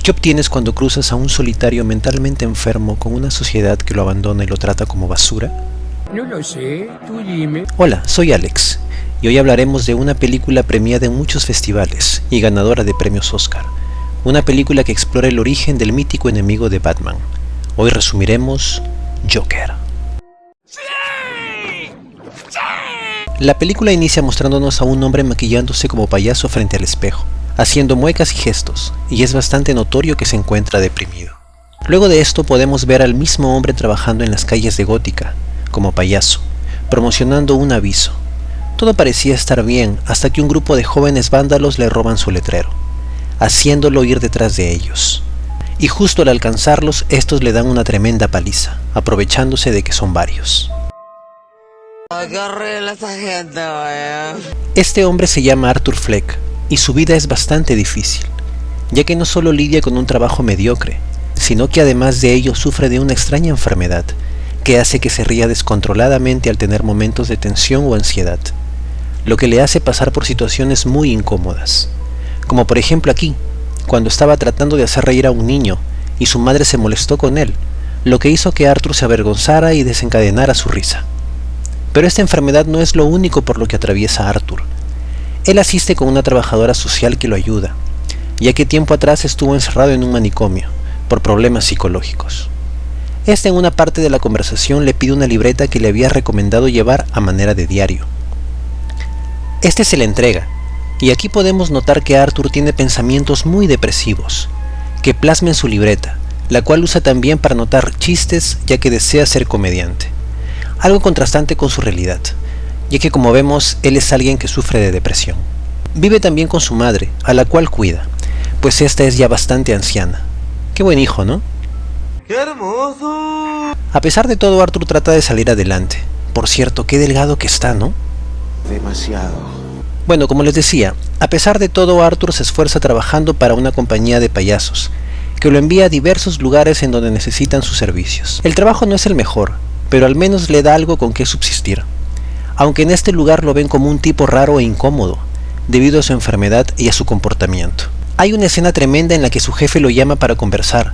¿Qué obtienes cuando cruzas a un solitario mentalmente enfermo con una sociedad que lo abandona y lo trata como basura? No lo sé, tú dime. Hola, soy Alex, y hoy hablaremos de una película premiada en muchos festivales y ganadora de premios Oscar. Una película que explora el origen del mítico enemigo de Batman. Hoy resumiremos Joker. La película inicia mostrándonos a un hombre maquillándose como payaso frente al espejo, haciendo muecas y gestos, y es bastante notorio que se encuentra deprimido. Luego de esto podemos ver al mismo hombre trabajando en las calles de Gótica, como payaso, promocionando un aviso. Todo parecía estar bien hasta que un grupo de jóvenes vándalos le roban su letrero, haciéndolo ir detrás de ellos. Y justo al alcanzarlos, estos le dan una tremenda paliza, aprovechándose de que son varios. Este hombre se llama Arthur Fleck, y su vida es bastante difícil, ya que no solo lidia con un trabajo mediocre, sino que además de ello sufre de una extraña enfermedad, que hace que se ría descontroladamente al tener momentos de tensión o ansiedad, lo que le hace pasar por situaciones muy incómodas, como por ejemplo aquí, cuando estaba tratando de hacer reír a un niño, y su madre se molestó con él, lo que hizo que Arthur se avergonzara y desencadenara su risa. Pero esta enfermedad no es lo único por lo que atraviesa Arthur. Él asiste con una trabajadora social que lo ayuda, ya que tiempo atrás estuvo encerrado en un manicomio, por problemas psicológicos. Esta en una parte de la conversación le pide una libreta que le había recomendado llevar a manera de diario. Este se le entrega, y aquí podemos notar que Arthur tiene pensamientos muy depresivos, que plasma en su libreta, la cual usa también para anotar chistes ya que desea ser comediante. Algo contrastante con su realidad, ya que como vemos, él es alguien que sufre de depresión. Vive también con su madre, a la cual cuida, pues esta es ya bastante anciana. Qué buen hijo, ¿no? ¡Qué hermoso! A pesar de todo, Arthur trata de salir adelante. Por cierto, qué delgado que está, ¿no? Demasiado. Bueno, como les decía, a pesar de todo, Arthur se esfuerza trabajando para una compañía de payasos, que lo envía a diversos lugares en donde necesitan sus servicios. El trabajo no es el mejor, pero al menos le da algo con que subsistir, aunque en este lugar lo ven como un tipo raro e incómodo, debido a su enfermedad y a su comportamiento. Hay una escena tremenda en la que su jefe lo llama para conversar,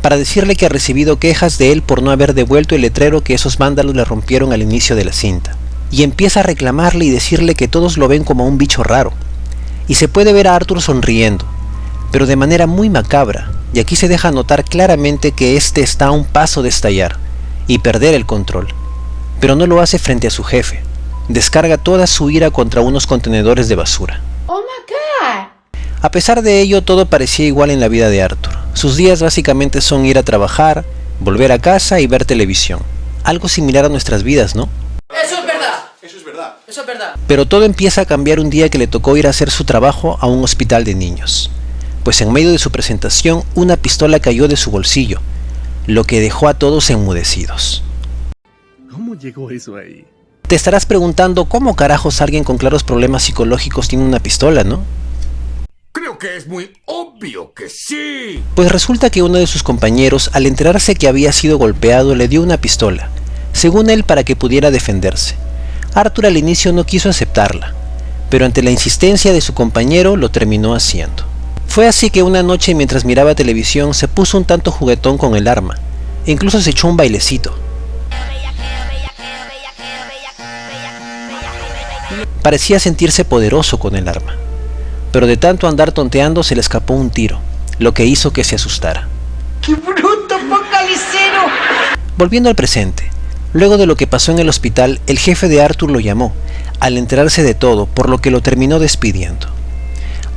para decirle que ha recibido quejas de él por no haber devuelto el letrero que esos vándalos le rompieron al inicio de la cinta, y empieza a reclamarle y decirle que todos lo ven como un bicho raro, y se puede ver a Arthur sonriendo, pero de manera muy macabra, y aquí se deja notar claramente que este está a un paso de estallar y perder el control, pero no lo hace frente a su jefe. Descarga toda su ira contra unos contenedores de basura. Oh my God. A pesar de ello, todo parecía igual en la vida de Arthur. Sus días básicamente son ir a trabajar, volver a casa y ver televisión. Algo similar a nuestras vidas, ¿no? Eso es verdad. Eso es verdad. Eso es verdad. Pero todo empieza a cambiar un día que le tocó ir a hacer su trabajo a un hospital de niños. Pues en medio de su presentación, una pistola cayó de su bolsillo, lo que dejó a todos enmudecidos. ¿Cómo llegó eso ahí? Te estarás preguntando cómo carajos alguien con claros problemas psicológicos tiene una pistola, ¿no? Creo que es muy obvio que sí. Pues resulta que uno de sus compañeros, al enterarse que había sido golpeado, le dio una pistola, según él para que pudiera defenderse. Arthur al inicio no quiso aceptarla, pero ante la insistencia de su compañero lo terminó haciendo. Fue así que una noche mientras miraba televisión se puso un tanto juguetón con el arma, e incluso se echó un bailecito. Parecía sentirse poderoso con el arma, pero de tanto andar tonteando se le escapó un tiro, lo que hizo que se asustara. ¡Qué bruto focalicero! Volviendo al presente, luego de lo que pasó en el hospital, el jefe de Arthur lo llamó, al enterarse de todo, por lo que lo terminó despidiendo.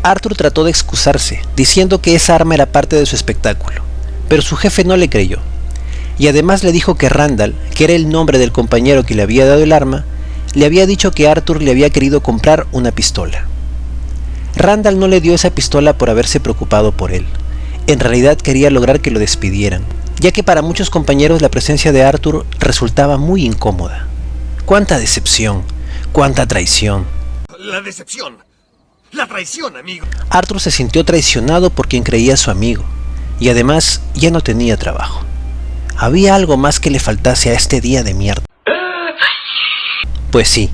Arthur trató de excusarse, diciendo que esa arma era parte de su espectáculo, pero su jefe no le creyó, y además le dijo que Randall, que era el nombre del compañero que le había dado el arma, le había dicho que Arthur le había querido comprar una pistola. Randall no le dio esa pistola por haberse preocupado por él. En realidad quería lograr que lo despidieran, ya que para muchos compañeros la presencia de Arthur resultaba muy incómoda. ¡Cuánta decepción! ¡Cuánta traición! La decepción. La traición, amigo. Arthur se sintió traicionado por quien creía su amigo, y además ya no tenía trabajo. ¿Había algo más que le faltase a este día de mierda? Pues sí,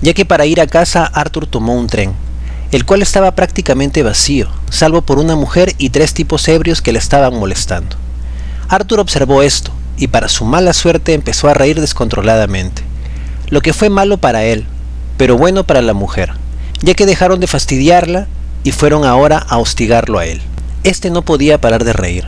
ya que para ir a casa Arthur tomó un tren, el cual estaba prácticamente vacío, salvo por una mujer y 3 tipos ebrios que le estaban molestando. Arthur observó esto, y para su mala suerte empezó a reír descontroladamente, lo que fue malo para él, pero bueno para la mujer, ya que dejaron de fastidiarla y fueron ahora a hostigarlo a él. Este no podía parar de reír,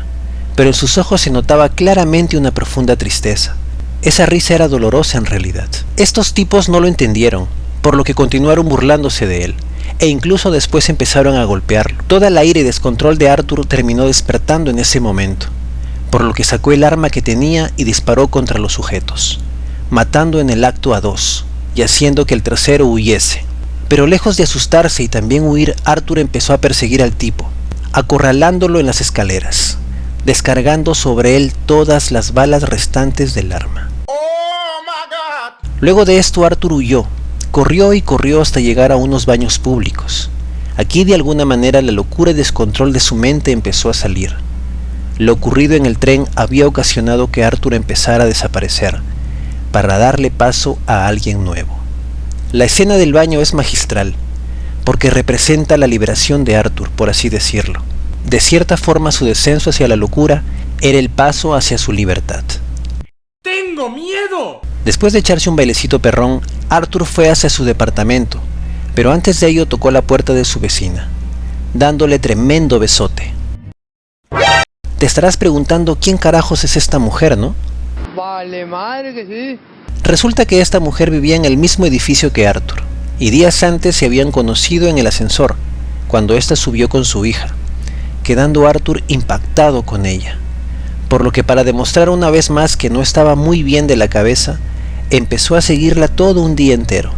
pero en sus ojos se notaba claramente una profunda tristeza. Esa risa era dolorosa en realidad. Estos tipos no lo entendieron, por lo que continuaron burlándose de él, e incluso después empezaron a golpearlo. Toda la ira y descontrol de Arthur terminó despertando en ese momento, por lo que sacó el arma que tenía y disparó contra los sujetos, matando en el acto a 2, y haciendo que el tercero huyese. Pero lejos de asustarse y también huir, Arthur empezó a perseguir al tipo, acorralándolo en las escaleras, descargando sobre él todas las balas restantes del arma. Luego de esto Arthur huyó, corrió y corrió hasta llegar a unos baños públicos. Aquí de alguna manera la locura y descontrol de su mente empezó a salir. Lo ocurrido en el tren había ocasionado que Arthur empezara a desaparecer, para darle paso a alguien nuevo. La escena del baño es magistral, porque representa la liberación de Arthur, por así decirlo. De cierta forma su descenso hacia la locura era el paso hacia su libertad. ¡Tengo miedo! Después de echarse un bailecito perrón, Arthur fue hacia su departamento, pero antes de ello tocó la puerta de su vecina, dándole tremendo besote. Te estarás preguntando quién carajos es esta mujer, ¿no? Vale, madre que sí. Resulta que esta mujer vivía en el mismo edificio que Arthur, y días antes se habían conocido en el ascensor, cuando ésta subió con su hija, quedando Arthur impactado con ella, por lo que para demostrar una vez más que no estaba muy bien de la cabeza, empezó a seguirla todo un día entero.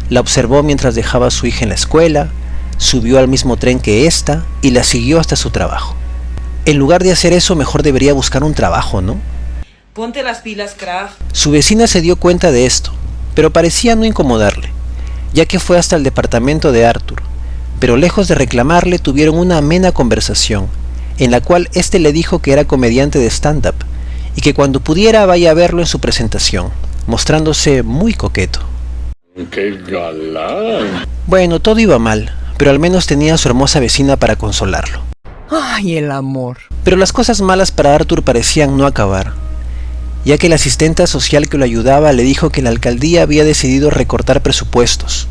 La observó mientras dejaba a su hija en la escuela, subió al mismo tren que ésta y la siguió hasta su trabajo. En lugar de hacer eso, mejor debería buscar un trabajo, ¿no? Ponte las pilas, Kraft. Su vecina se dio cuenta de esto, pero parecía no incomodarle, ya que fue hasta el departamento de Arthur, pero lejos de reclamarle tuvieron una amena conversación, en la cual éste le dijo que era comediante de stand-up, y que cuando pudiera vaya a verlo en su presentación, mostrándose muy coqueto. ¡Qué galán! Bueno, todo iba mal, pero al menos tenía a su hermosa vecina para consolarlo. Ay, el amor. Pero las cosas malas para Arthur parecían no acabar, ya que la asistenta social que lo ayudaba le dijo que la alcaldía había decidido recortar presupuestos,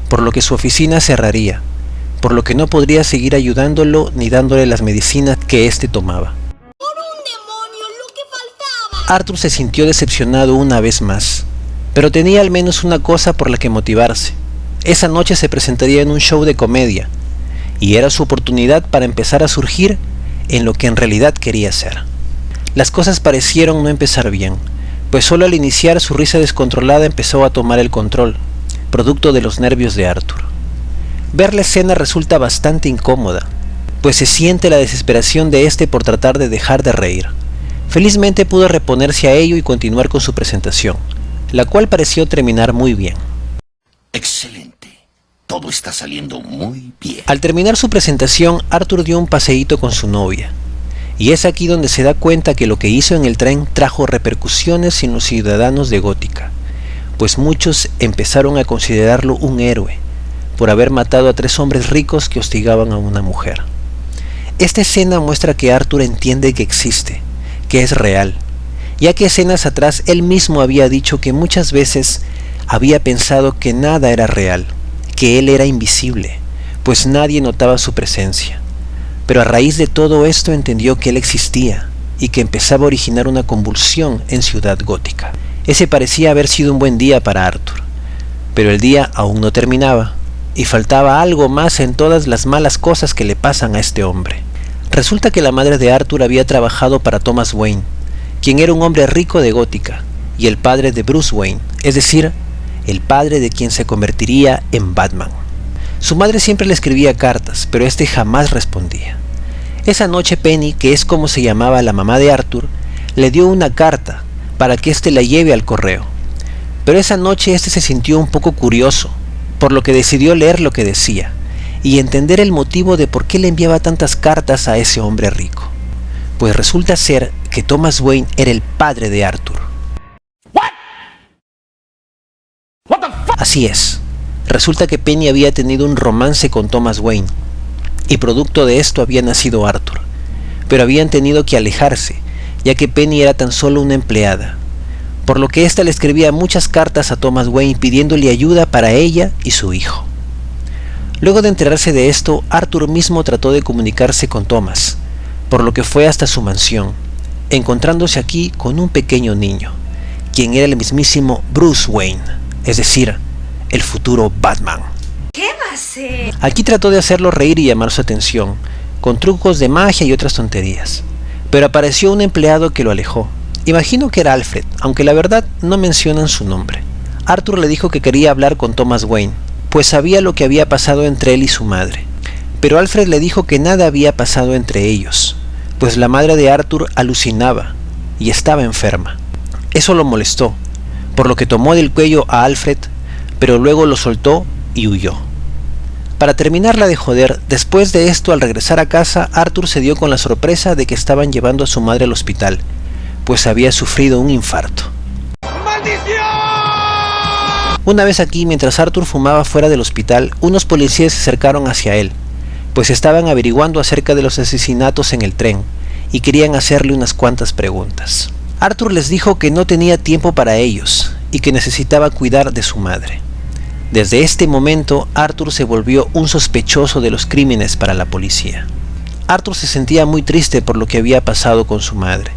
por lo que su oficina cerraría, por lo que no podría seguir ayudándolo ni dándole las medicinas que éste tomaba. Arthur se sintió decepcionado una vez más, pero tenía al menos una cosa por la que motivarse. Esa noche se presentaría en un show de comedia, y era su oportunidad para empezar a surgir en lo que en realidad quería hacer. Las cosas parecieron no empezar bien, pues solo al iniciar su risa descontrolada empezó a tomar el control, producto de los nervios de Arthur. Ver la escena resulta bastante incómoda, pues se siente la desesperación de este por tratar de dejar de reír. Felizmente pudo reponerse a ello y continuar con su presentación, la cual pareció terminar muy bien. Excelente. Todo está saliendo muy bien. Al terminar su presentación, Arthur dio un paseíto con su novia, y es aquí donde se da cuenta que lo que hizo en el tren trajo repercusiones en los ciudadanos de Gótica, pues muchos empezaron a considerarlo un héroe, por haber matado a 3 hombres ricos que hostigaban a una mujer. Esta escena muestra que Arthur entiende que existe, que es real, ya que escenas atrás él mismo había dicho que muchas veces había pensado que nada era real, que él era invisible, pues nadie notaba su presencia. Pero a raíz de todo esto entendió que él existía y que empezaba a originar una convulsión en Ciudad Gótica. Ese parecía haber sido un buen día para Arthur, pero el día aún no terminaba, y faltaba algo más en todas las malas cosas que le pasan a este hombre. Resulta que la madre de Arthur había trabajado para Thomas Wayne, quien era un hombre rico de Gótica, y el padre de Bruce Wayne, es decir, el padre de quien se convertiría en Batman. Su madre siempre le escribía cartas, pero este jamás respondía. Esa noche Penny, que es como se llamaba la mamá de Arthur, le dio una carta para que éste la lleve al correo. Pero esa noche éste se sintió un poco curioso, por lo que decidió leer lo que decía, y entender el motivo de por qué le enviaba tantas cartas a ese hombre rico. Pues resulta ser que Thomas Wayne era el padre de Arthur. Así es, resulta que Penny había tenido un romance con Thomas Wayne, y producto de esto había nacido Arthur, pero habían tenido que alejarse, ya que Penny era tan solo una empleada, por lo que ésta le escribía muchas cartas a Thomas Wayne pidiéndole ayuda para ella y su hijo. Luego de enterarse de esto, Arthur mismo trató de comunicarse con Thomas, por lo que fue hasta su mansión, encontrándose aquí con un pequeño niño, quien era el mismísimo Bruce Wayne, es decir, el futuro Batman. ¿Qué va a ser? Aquí trató de hacerlo reír y llamar su atención, con trucos de magia y otras tonterías, pero apareció un empleado que lo alejó. Imagino que era Alfred, aunque la verdad no mencionan su nombre. Arthur le dijo que quería hablar con Thomas Wayne, pues sabía lo que había pasado entre él y su madre, pero Alfred le dijo que nada había pasado entre ellos, pues la madre de Arthur alucinaba y estaba enferma. Eso lo molestó, por lo que tomó del cuello a Alfred, pero luego lo soltó y huyó. Para terminarla de joder, después de esto, al regresar a casa, Arthur se dio con la sorpresa de que estaban llevando a su madre al hospital, pues había sufrido un infarto. ¡Maldición! Una vez aquí, mientras Arthur fumaba fuera del hospital, unos policías se acercaron hacia él, pues estaban averiguando acerca de los asesinatos en el tren y querían hacerle unas cuantas preguntas. Arthur les dijo que no tenía tiempo para ellos y que necesitaba cuidar de su madre. Desde este momento, Arthur se volvió un sospechoso de los crímenes para la policía. Arthur se sentía muy triste por lo que había pasado con su madre,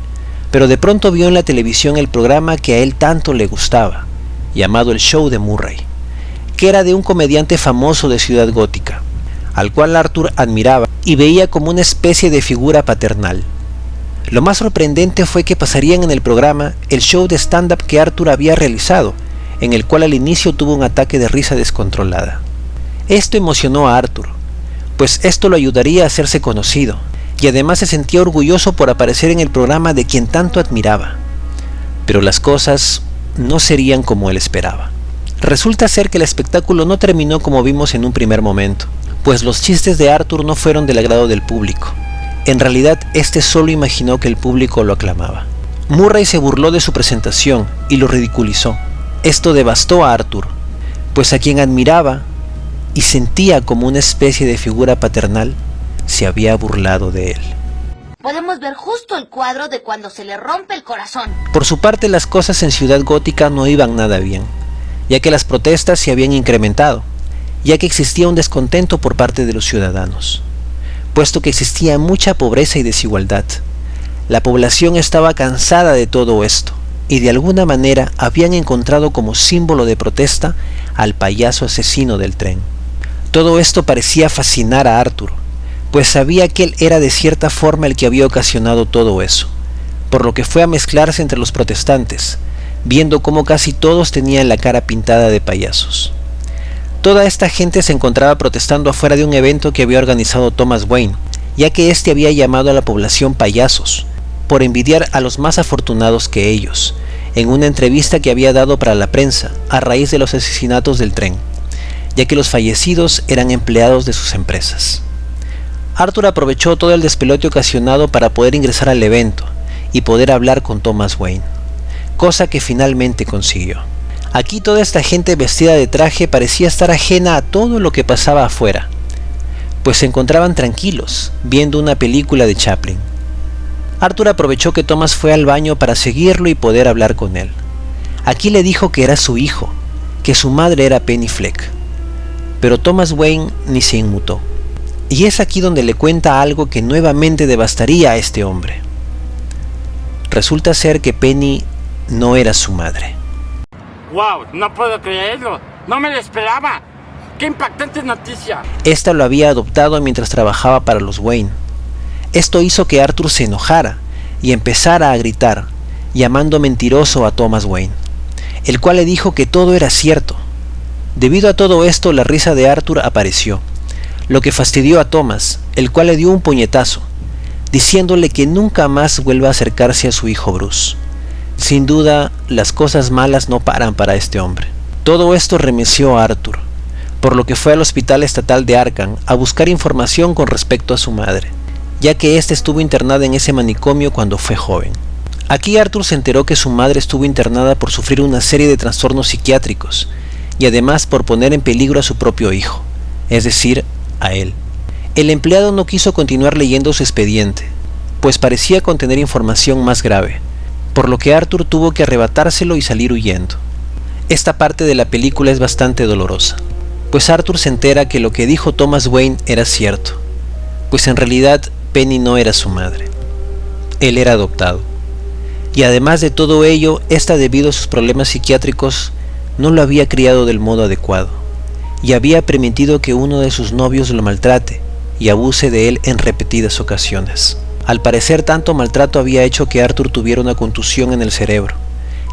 pero de pronto vio en la televisión el programa que a él tanto le gustaba, llamado El Show de Murray, que era de un comediante famoso de Ciudad Gótica, al cual Arthur admiraba y veía como una especie de figura paternal. Lo más sorprendente fue que pasarían en el programa el show de stand-up que Arthur había realizado, en el cual al inicio tuvo un ataque de risa descontrolada. Esto emocionó a Arthur, pues esto lo ayudaría a hacerse conocido, y además se sentía orgulloso por aparecer en el programa de quien tanto admiraba. Pero las cosas no serían como él esperaba. Resulta ser que el espectáculo no terminó como vimos en un primer momento, pues los chistes de Arthur no fueron del agrado del público. En realidad, este solo imaginó que el público lo aclamaba. Murray se burló de su presentación y lo ridiculizó. Esto devastó a Arthur, pues a quien admiraba y sentía como una especie de figura paternal, se había burlado de él. Podemos ver justo el cuadro de cuando se le rompe el corazón. Por su parte, las cosas en Ciudad Gótica no iban nada bien, ya que las protestas se habían incrementado, ya que existía un descontento por parte de los ciudadanos, puesto que existía mucha pobreza y desigualdad. La población estaba cansada de todo esto, y de alguna manera habían encontrado como símbolo de protesta al payaso asesino del tren. Todo esto parecía fascinar a Arthur, pues sabía que él era de cierta forma el que había ocasionado todo eso, por lo que fue a mezclarse entre los protestantes, viendo cómo casi todos tenían la cara pintada de payasos. Toda esta gente se encontraba protestando afuera de un evento que había organizado Thomas Wayne, ya que éste había llamado a la población payasos, por envidiar a los más afortunados que ellos, en una entrevista que había dado para la prensa a raíz de los asesinatos del tren, ya que los fallecidos eran empleados de sus empresas. Arthur aprovechó todo el despelote ocasionado para poder ingresar al evento y poder hablar con Thomas Wayne, cosa que finalmente consiguió. Aquí toda esta gente vestida de traje parecía estar ajena a todo lo que pasaba afuera, pues se encontraban tranquilos, viendo una película de Chaplin. Arthur aprovechó que Thomas fue al baño para seguirlo y poder hablar con él. Aquí le dijo que era su hijo, que su madre era Penny Fleck, pero Thomas Wayne ni se inmutó. Y es aquí donde le cuenta algo que nuevamente devastaría a este hombre. Resulta ser que Penny no era su madre. ¡Wow! No puedo creerlo. No me lo esperaba. ¡Qué impactante noticia! Esta lo había adoptado mientras trabajaba para los Wayne. Esto hizo que Arthur se enojara y empezara a gritar, llamando mentiroso a Thomas Wayne, el cual le dijo que todo era cierto. Debido a todo esto, la risa de Arthur apareció, lo que fastidió a Thomas, el cual le dio un puñetazo, diciéndole que nunca más vuelva a acercarse a su hijo Bruce. Sin duda, las cosas malas no paran para este hombre. Todo esto remeció a Arthur, por lo que fue al Hospital Estatal de Arkham a buscar información con respecto a su madre, ya que ésta estuvo internada en ese manicomio cuando fue joven. Aquí Arthur se enteró que su madre estuvo internada por sufrir una serie de trastornos psiquiátricos, y además por poner en peligro a su propio hijo, es decir, a él. El empleado no quiso continuar leyendo su expediente, pues parecía contener información más grave, por lo que Arthur tuvo que arrebatárselo y salir huyendo. Esta parte de la película es bastante dolorosa, pues Arthur se entera que lo que dijo Thomas Wayne era cierto, pues en realidad Penny no era su madre. Él era adoptado. Y además de todo ello, esta, debido a sus problemas psiquiátricos, no lo había criado del modo adecuado, y había permitido que uno de sus novios lo maltrate y abuse de él en repetidas ocasiones. Al parecer, tanto maltrato había hecho que Arthur tuviera una contusión en el cerebro,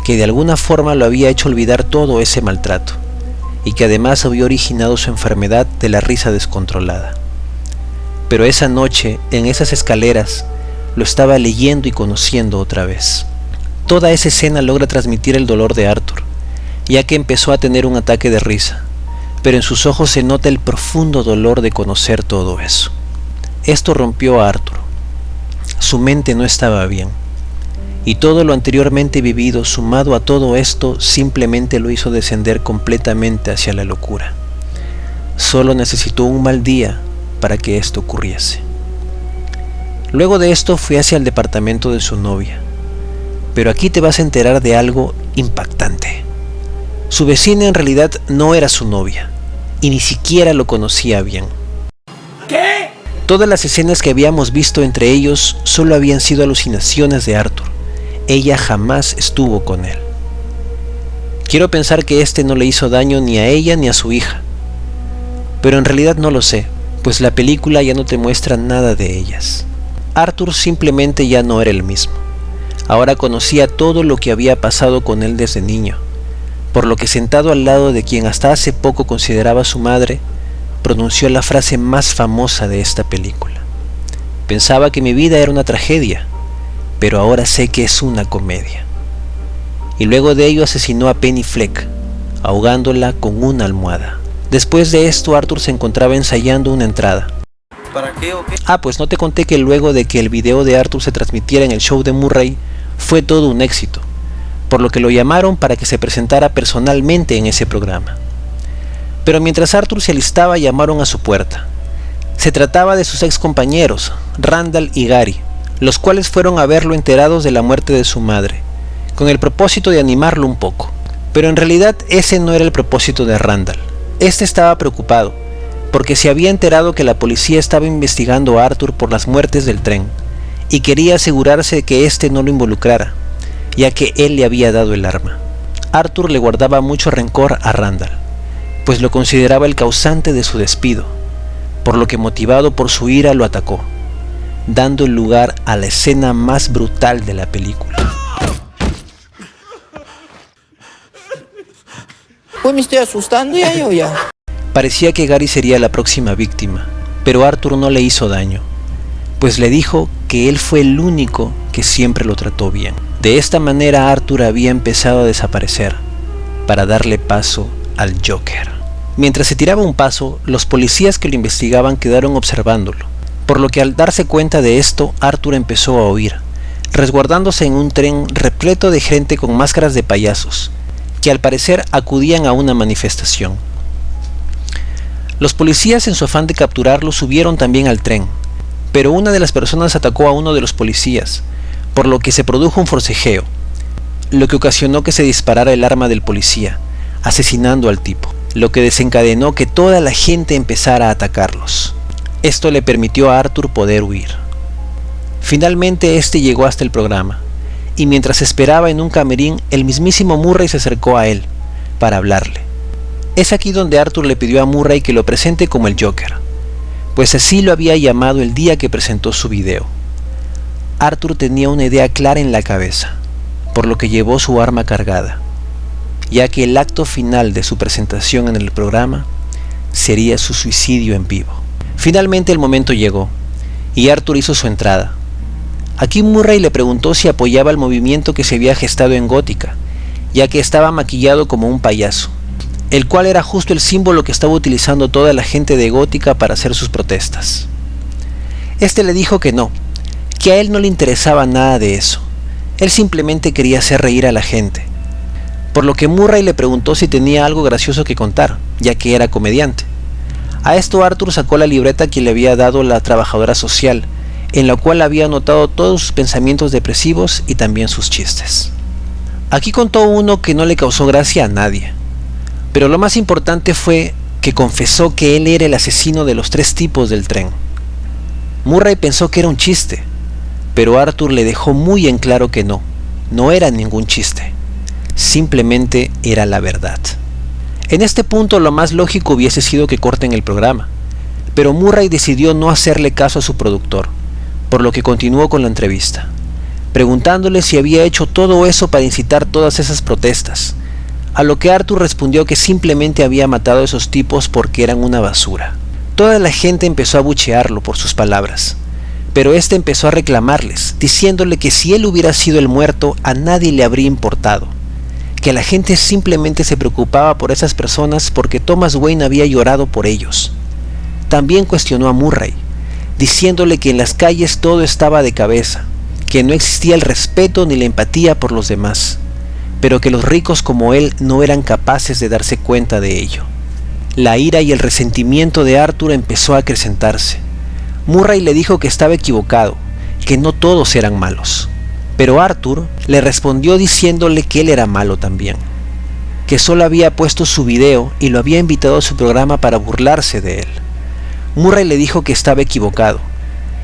que de alguna forma lo había hecho olvidar todo ese maltrato, y que además había originado su enfermedad de la risa descontrolada. Pero esa noche, en esas escaleras, lo estaba leyendo y conociendo otra vez. Toda esa escena logra transmitir el dolor de Arthur, ya que empezó a tener un ataque de risa, pero en sus ojos se nota el profundo dolor de conocer todo eso. Esto rompió a Arthur. Su mente no estaba bien, y todo lo anteriormente vivido sumado a todo esto simplemente lo hizo descender completamente hacia la locura. Solo necesitó un mal día para que esto ocurriese. Luego de esto fue hacia el departamento de su novia, pero aquí te vas a enterar de algo impactante. Su vecina en realidad no era su novia, y ni siquiera lo conocía bien. ¿Qué? Todas las escenas que habíamos visto entre ellos solo habían sido alucinaciones de Arthur. Ella jamás estuvo con él. Quiero pensar que este no le hizo daño ni a ella ni a su hija, pero en realidad no lo sé, pues la película ya no te muestra nada de ellas. Arthur simplemente ya no era el mismo. Ahora conocía todo lo que había pasado con él desde niño, por lo que sentado al lado de quien hasta hace poco consideraba su madre, pronunció la frase más famosa de esta película. Pensaba que mi vida era una tragedia, pero ahora sé que es una comedia. Y luego de ello asesinó a Penny Fleck, ahogándola con una almohada. Después de esto, Arthur se encontraba ensayando una entrada. ¿Para qué o qué? Pues no te conté que luego de que el video de Arthur se transmitiera en el show de Murray, fue todo un éxito, por lo que lo llamaron para que se presentara personalmente en ese programa. Pero mientras Arthur se alistaba, llamaron a su puerta. Se trataba de sus ex compañeros, Randall y Gary, los cuales fueron a verlo enterados de la muerte de su madre, con el propósito de animarlo un poco. Pero en realidad ese no era el propósito de Randall. Este estaba preocupado, porque se había enterado que la policía estaba investigando a Arthur por las muertes del tren, y quería asegurarse de que éste no lo involucrara, ya que él le había dado el arma. Arthur le guardaba mucho rencor a Randall, pues lo consideraba el causante de su despido, por lo que motivado por su ira lo atacó, dando lugar a la escena más brutal de la película. Pues me estoy asustando ya yo ya. Parecía que Gary sería la próxima víctima, pero Arthur no le hizo daño, pues le dijo que él fue el único que siempre lo trató bien. De esta manera Arthur había empezado a desaparecer, para darle paso al Joker. Mientras se tiraba un paso, los policías que lo investigaban quedaron observándolo, por lo que al darse cuenta de esto, Arthur empezó a huir, resguardándose en un tren repleto de gente con máscaras de payasos, que al parecer acudían a una manifestación. Los policías, en su afán de capturarlo, subieron también al tren, pero una de las personas atacó a uno de los policías, por lo que se produjo un forcejeo, lo que ocasionó que se disparara el arma del policía, asesinando al tipo, lo que desencadenó que toda la gente empezara a atacarlos. Esto le permitió a Arthur poder huir. Finalmente este llegó hasta el programa, y mientras esperaba en un camerín, el mismísimo Murray se acercó a él para hablarle. Es aquí donde Arthur le pidió a Murray que lo presente como el Joker, pues así lo había llamado el día que presentó su video. Arthur tenía una idea clara en la cabeza, por lo que llevó su arma cargada, ya que el acto final de su presentación en el programa sería su suicidio en vivo. Finalmente el momento llegó, y Arthur hizo su entrada. Aquí Murray le preguntó si apoyaba el movimiento que se había gestado en Gótica, ya que estaba maquillado como un payaso, el cual era justo el símbolo que estaba utilizando toda la gente de Gótica para hacer sus protestas. Este le dijo que no, que a él no le interesaba nada de eso, él simplemente quería hacer reír a la gente, por lo que Murray le preguntó si tenía algo gracioso que contar, ya que era comediante. A esto Arthur sacó la libreta que le había dado la trabajadora social, en la cual había anotado todos sus pensamientos depresivos y también sus chistes. Aquí contó uno que no le causó gracia a nadie, pero lo más importante fue que confesó que él era el asesino de los 3 tipos del tren. Murray pensó que era un chiste, pero Arthur le dejó muy en claro que no era ningún chiste, simplemente era la verdad. En este punto lo más lógico hubiese sido que corten el programa, pero Murray decidió no hacerle caso a su productor, por lo que continuó con la entrevista, preguntándole si había hecho todo eso para incitar todas esas protestas, a lo que Arthur respondió que simplemente había matado a esos tipos porque eran una basura. Toda la gente empezó a abuchearlo por sus palabras, pero este empezó a reclamarles, diciéndole que si él hubiera sido el muerto a nadie le habría importado, que la gente simplemente se preocupaba por esas personas porque Thomas Wayne había llorado por ellos. También cuestionó a Murray, diciéndole que en las calles todo estaba de cabeza, que no existía el respeto ni la empatía por los demás, pero que los ricos como él no eran capaces de darse cuenta de ello. La ira y el resentimiento de Arthur empezó a acrecentarse. Murray le dijo que estaba equivocado, que no todos eran malos, pero Arthur le respondió diciéndole que él era malo también, que solo había puesto su video y lo había invitado a su programa para burlarse de él. Murray le dijo que estaba equivocado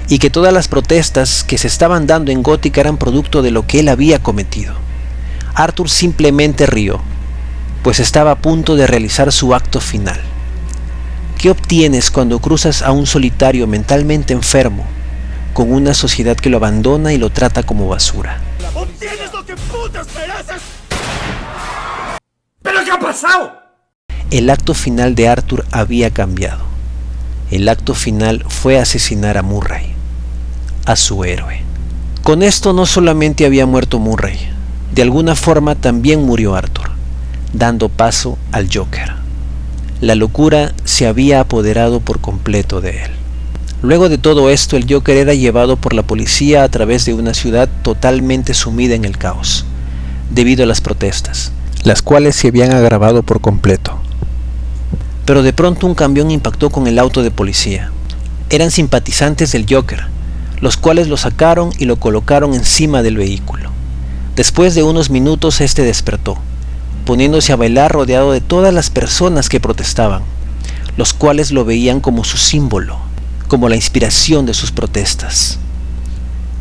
y que todas las protestas que se estaban dando en Gótica eran producto de lo que él había cometido. Arthur simplemente rió, pues estaba a punto de realizar su acto final. ¿Qué obtienes cuando cruzas a un solitario mentalmente enfermo con una sociedad que lo abandona y lo trata como basura? ¡Obtienes lo que putas mereces! ¿Pero qué ha pasado? El acto final de Arthur había cambiado. El acto final fue asesinar a Murray, a su héroe. Con esto no solamente había muerto Murray, de alguna forma también murió Arthur, dando paso al Joker. La locura se había apoderado por completo de él. Luego de todo esto, el Joker era llevado por la policía a través de una ciudad totalmente sumida en el caos, debido a las protestas, las cuales se habían agravado por completo. Pero de pronto un camión impactó con el auto de policía. Eran simpatizantes del Joker, los cuales lo sacaron y lo colocaron encima del vehículo. Después de unos minutos este despertó, poniéndose a bailar rodeado de todas las personas que protestaban, los cuales lo veían como su símbolo, como la inspiración de sus protestas.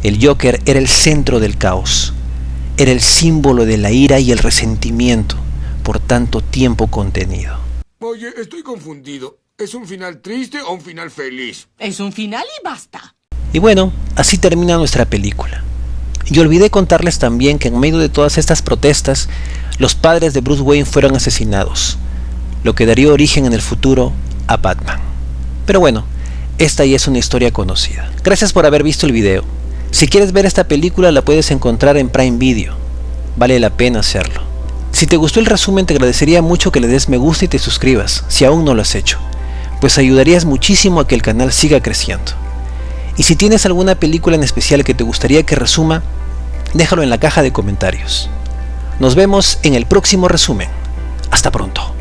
El Joker era el centro del caos, era el símbolo de la ira y el resentimiento por tanto tiempo contenido. Oye, estoy confundido. ¿Es un final triste o un final feliz? Es un final y basta. Y bueno, así termina nuestra película. Y olvidé contarles también que en medio de todas estas protestas, los padres de Bruce Wayne fueron asesinados, lo que daría origen en el futuro a Batman. Pero bueno, esta ya es una historia conocida. Gracias por haber visto el video. Si quieres ver esta película la puedes encontrar en Prime Video. Vale la pena hacerlo. Si te gustó el resumen te agradecería mucho que le des me gusta y te suscribas, si aún no lo has hecho, pues ayudarías muchísimo a que el canal siga creciendo. Y si tienes alguna película en especial que te gustaría que resuma, déjalo en la caja de comentarios. Nos vemos en el próximo resumen. Hasta pronto.